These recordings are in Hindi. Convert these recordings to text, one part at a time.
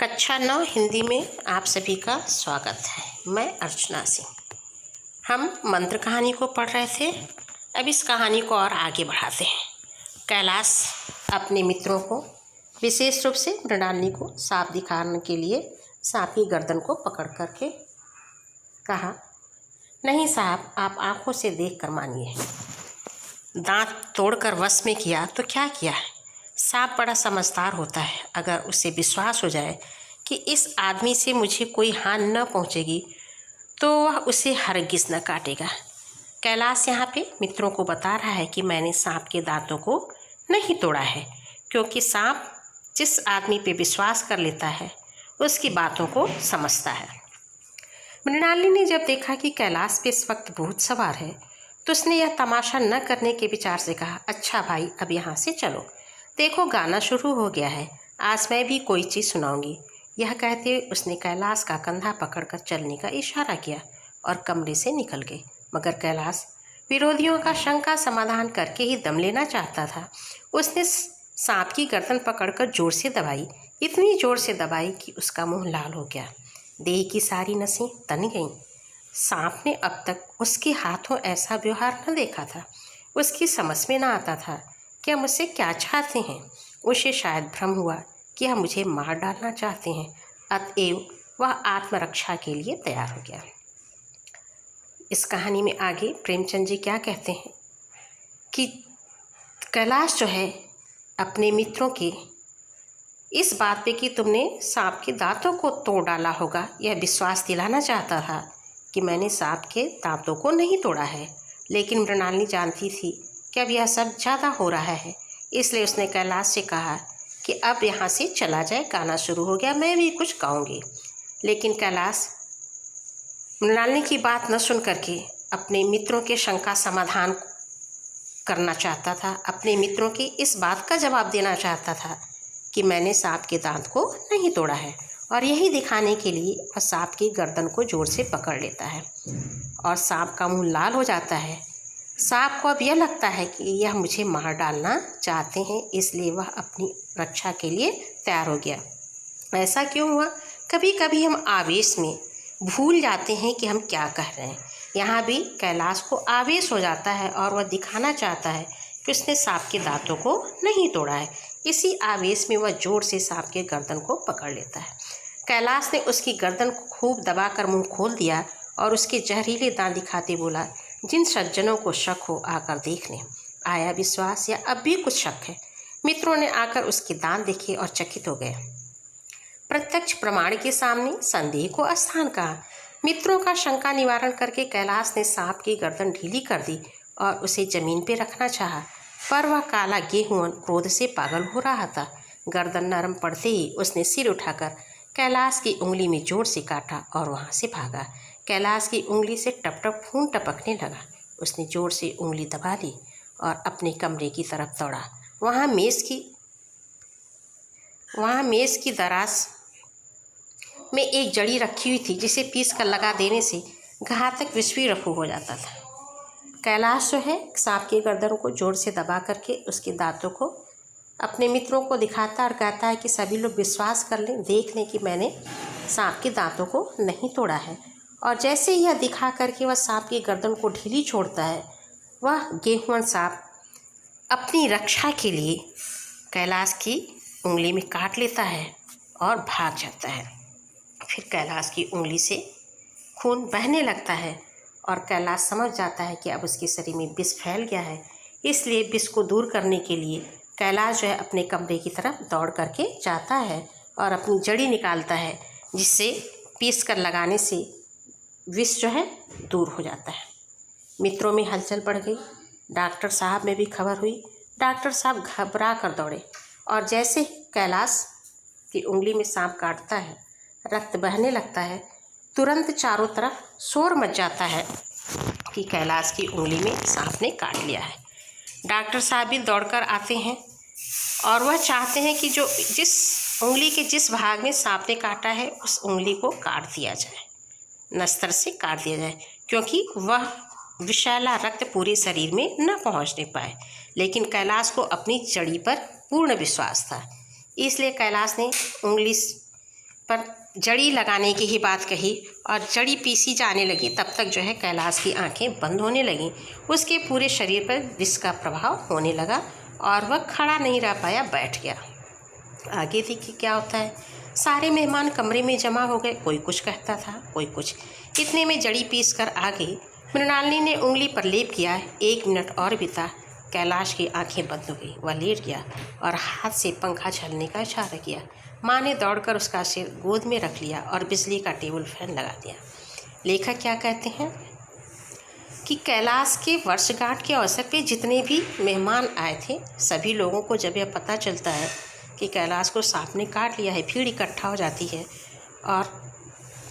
कक्षा 9 हिंदी में आप सभी का स्वागत है। मैं अर्चना सिंह। हम मंत्र कहानी को पढ़ रहे थे। अब इस कहानी को और आगे बढ़ाते हैं। कैलाश अपने मित्रों को, विशेष रूप से मृणालिनी को सांप दिखाने के लिए सांप की गर्दन को पकड़ करके कहा, नहीं साहब, आप आंखों से देख कर मानिए। दांत तोड़कर वश में किया तो क्या किया है। सांप बड़ा समझदार होता है। अगर उसे विश्वास हो जाए कि इस आदमी से मुझे कोई हानि न पहुंचेगी तो वह उसे हरगिज न काटेगा। कैलाश यहाँ पे मित्रों को बता रहा है कि मैंने सांप के दांतों को नहीं तोड़ा है, क्योंकि सांप जिस आदमी पे विश्वास कर लेता है उसकी बातों को समझता है। मृणालिनी ने जब देखा कि कैलाश पे इस वक्त भूत सवार है तो उसने यह तमाशा न करने के विचार से कहा, अच्छा भाई, अब यहाँ से चलो, देखो गाना शुरू हो गया है, आज मैं भी कोई चीज़ सुनाऊंगी। यह कहते उसने कैलाश का कंधा पकड़कर चलने का इशारा किया और कमरे से निकल गई। मगर कैलाश विरोधियों का शंका समाधान करके ही दम लेना चाहता था। उसने सांप की गर्दन पकड़कर जोर से दबाई, इतनी जोर से दबाई कि उसका मुंह लाल हो गया, देह की सारी नसें तन गईं। सांप ने अब तक उसके हाथों ऐसा व्यवहार न देखा था। उसकी समझ में न आता था कि हम मुझसे क्या चाहते हैं। उसे शायद भ्रम हुआ कि हम मुझे मार डालना चाहते हैं, अतएव वह आत्मरक्षा के लिए तैयार हो गया। इस कहानी में आगे प्रेमचंद जी क्या कहते हैं कि कैलाश जो है अपने मित्रों के इस बात पे कि तुमने सांप के दांतों को तोड़ डाला होगा, यह विश्वास दिलाना चाहता था कि मैंने सांप के दांतों को नहीं तोड़ा है। लेकिन मृणालिनी जानती थी कि अब यह सब ज़्यादा हो रहा है, इसलिए उसने कैलाश से कहा कि अब यहाँ से चला जाए, गाना शुरू हो गया, मैं भी कुछ गाऊंगी। लेकिन कैलाश मृणालिनी की बात न सुन करके अपने मित्रों के शंका समाधान करना चाहता था, अपने मित्रों की इस बात का जवाब देना चाहता था कि मैंने सांप के दांत को नहीं तोड़ा है। और यही दिखाने के लिए वह सांप की गर्दन को जोर से पकड़ लेता है और सांप का मुंह लाल हो जाता है। सांप को अब यह लगता है कि यह मुझे मार डालना चाहते हैं, इसलिए वह अपनी रक्षा के लिए तैयार हो गया। ऐसा क्यों हुआ? कभी कभी हम आवेश में भूल जाते हैं कि हम क्या कह रहे हैं। यहाँ भी कैलाश को आवेश हो जाता है और वह दिखाना चाहता है कि उसने सांप के दांतों को नहीं तोड़ा है। इसी आवेश में वह जोर से सांप के गर्दन को पकड़ लेता है। कैलाश ने उसकी गर्दन को खूब दबाकर मुंह खोल दिया और उसके जहरीले दांत दिखाते बोला, जिन सज्जनों को शक हो आकर देख लें। आया विश्वास या अब भी कुछ शक है? मित्रों ने आकर उसके दांत देखे और चकित हो गए। प्रत्यक्ष प्रमाण के सामने संदेह को स्थान कहा। मित्रों का शंका निवारण करके कैलाश ने सांप की गर्दन ढीली कर दी और उसे जमीन पर रखना चाहा, पर वह काला गेहूं क्रोध से पागल हो रहा था। गर्दन नरम पड़ते ही उसने सिर उठाकर कैलाश की उंगली में जोर से काटा और वहां से भागा। कैलाश की उंगली से टप टप खून टपकने लगा। उसने जोर से उंगली दबा ली और अपने कमरे की तरफ दौड़ा। वहाँ मेज़ की दराज में एक जड़ी रखी हुई थी, जिसे पीस कर लगा देने से घातक विषवी रफू हो जाता था। कैलाश जो है सांप की गर्दन को जोर से दबा करके उसके दांतों को अपने मित्रों को दिखाता और कहता है कि सभी लोग विश्वास कर लें, देख लें कि मैंने सांप के दांतों को नहीं तोड़ा है। और जैसे ही यह दिखा करके वह सांप की गर्दन को ढीली छोड़ता है, वह गेहूं सांप अपनी रक्षा के लिए कैलाश की उंगली में काट लेता है और भाग जाता है। फिर कैलाश की उंगली से खून बहने लगता है और कैलाश समझ जाता है कि अब उसके शरीर में विष फैल गया है। इसलिए विष को दूर करने के लिए कैलाश जो है अपने कमरे की तरफ दौड़ करके जाता है और अपनी जड़ी निकालता है, जिससे पीस कर लगाने से विष जो है दूर हो जाता है। मित्रों में हलचल बढ़ गई। डॉक्टर साहब में भी खबर हुई। डॉक्टर साहब घबरा कर दौड़े और जैसे कैलाश की उंगली में सांप काटता है, रक्त बहने लगता है, तुरंत चारों तरफ शोर मच जाता है कि कैलाश की उंगली में सांप ने काट लिया है। डॉक्टर साहब भी दौड़कर आते हैं और वह चाहते हैं कि जिस उंगली के जिस भाग में सांप ने काटा है उस उंगली को काट दिया जाए, नस्तर से काट दिया जाए, क्योंकि वह विषैला रक्त पूरे शरीर में न पहुंचने पाए। लेकिन कैलाश को अपनी जड़ी पर पूर्ण विश्वास था, इसलिए कैलाश ने उंगली पर जड़ी लगाने की ही बात कही और जड़ी पीसी जाने लगी, तब तक जो है कैलाश की आंखें बंद होने लगीं। उसके पूरे शरीर पर विष का प्रभाव होने लगा और वह खड़ा नहीं रह पाया, बैठ गया। आगे देखिए क्या होता है। सारे मेहमान कमरे में जमा हो गए, कोई कुछ कहता था, कोई कुछ। इतने में जड़ी पीस कर आ गई। मृणालिनी ने उंगली पर लेप किया। 1 मिनट और बीता, कैलाश की आंखें बंद हो गई। वह लेट गया और हाथ से पंखा झलने का इशारा किया। माँ ने दौड़कर उसका सिर गोद में रख लिया और बिजली का टेबल फैन लगा दिया। लेखक क्या कहते हैं कि कैलाश के वर्षगांठ के अवसर पे जितने भी मेहमान आए थे, सभी लोगों को जब यह पता चलता है कि कैलाश को सांप ने काट लिया है, भीड़ इकट्ठा हो जाती है और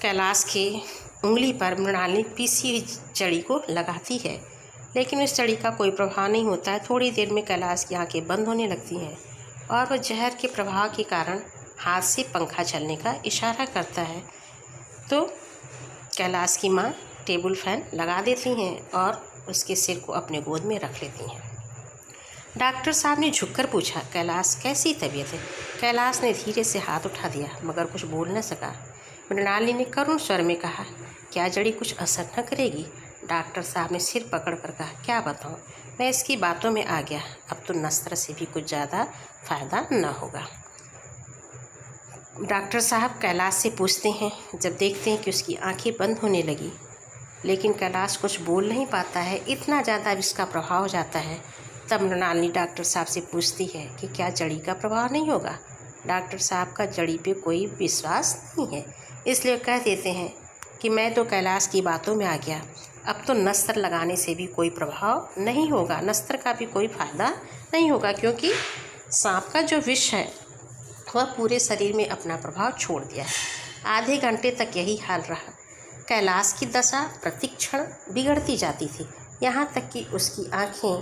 कैलाश के उंगली पर मृणालिनी पीसी हुई जड़ी को लगाती है, लेकिन उस जड़ी का कोई प्रभाव नहीं होता है। थोड़ी देर में कैलाश की आंखें बंद होने लगती हैं और वह जहर के प्रभाव के कारण हाथ से पंखा चलने का इशारा करता है। तो कैलाश की माँ टेबल फैन लगा देती हैं और उसके सिर को अपने गोद में रख लेती हैं। डॉक्टर साहब ने झुककर पूछा, कैलाश कैसी तबीयत है? कैलाश ने धीरे से हाथ उठा दिया मगर कुछ बोल न सका। मृणालिनी ने करुण स्वर में कहा, क्या जड़ी कुछ असर न करेगी? डॉक्टर साहब ने सिर पकड़कर कहा, क्या बताऊं, मैं इसकी बातों में आ गया। अब तो नस्त्र से भी कुछ ज़्यादा फायदा न होगा। डॉक्टर साहब कैलाश से पूछते हैं, जब देखते हैं कि उसकी आंखें बंद होने लगी लेकिन कैलाश कुछ बोल नहीं पाता है, इतना ज़्यादा इसका प्रभाव हो जाता है, तब मृणालिनी डॉक्टर साहब से पूछती है कि क्या जड़ी का प्रभाव नहीं होगा? डॉक्टर साहब का जड़ी पे कोई विश्वास नहीं है, इसलिए कह देते हैं कि मैं तो कैलाश की बातों में आ गया। अब तो नस्त्र लगाने से भी कोई प्रभाव नहीं होगा, नस्त्र का भी कोई फायदा नहीं होगा, क्योंकि सांप का जो विष है वह पूरे शरीर में अपना प्रभाव छोड़ दिया है। आधे घंटे तक यही हाल रहा। कैलाश की दशा प्रतिक्षण बिगड़ती जाती थी, यहाँ तक कि उसकी आंखें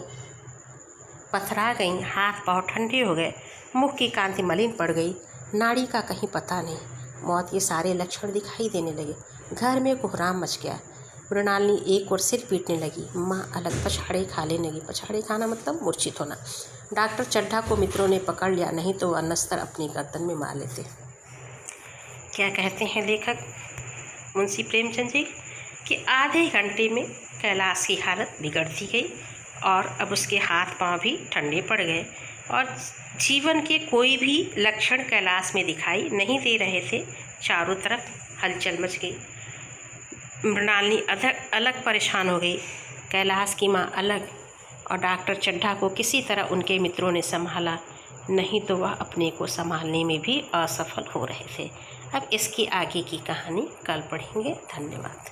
पथरा गईं, हाथ पांव ठंडे हो गए, मुख की कांति मलिन पड़ गई, नाड़ी का कहीं पता नहीं। मौत के सारे लक्षण दिखाई देने लगे। घर में कोहराम मच गया। मृणालिनी एक और सिर पीटने लगी। माँ अलग पछाड़े खा लेने लगी। पछाड़े खाना मतलब मूर्छित होना। डॉक्टर चड्ढा को मित्रों ने पकड़ लिया, नहीं तो वह नस्तर अपनी गर्दन में मार लेते। क्या कहते हैं लेखक मुंशी प्रेमचंद जी कि आधे घंटे में कैलाश की हालत बिगड़ती गई और अब उसके हाथ पांव भी ठंडे पड़ गए और जीवन के कोई भी लक्षण कैलाश में दिखाई नहीं दे रहे थे। चारों तरफ हलचल मच गई। मृणालिनी अलग परेशान हो गई, कैलाश की माँ अलग, और डॉक्टर चड्ढा को किसी तरह उनके मित्रों ने संभाला, नहीं तो वह अपने को संभालने में भी असफल हो रहे थे। अब इसकी आगे की कहानी कल पढ़ेंगे। धन्यवाद।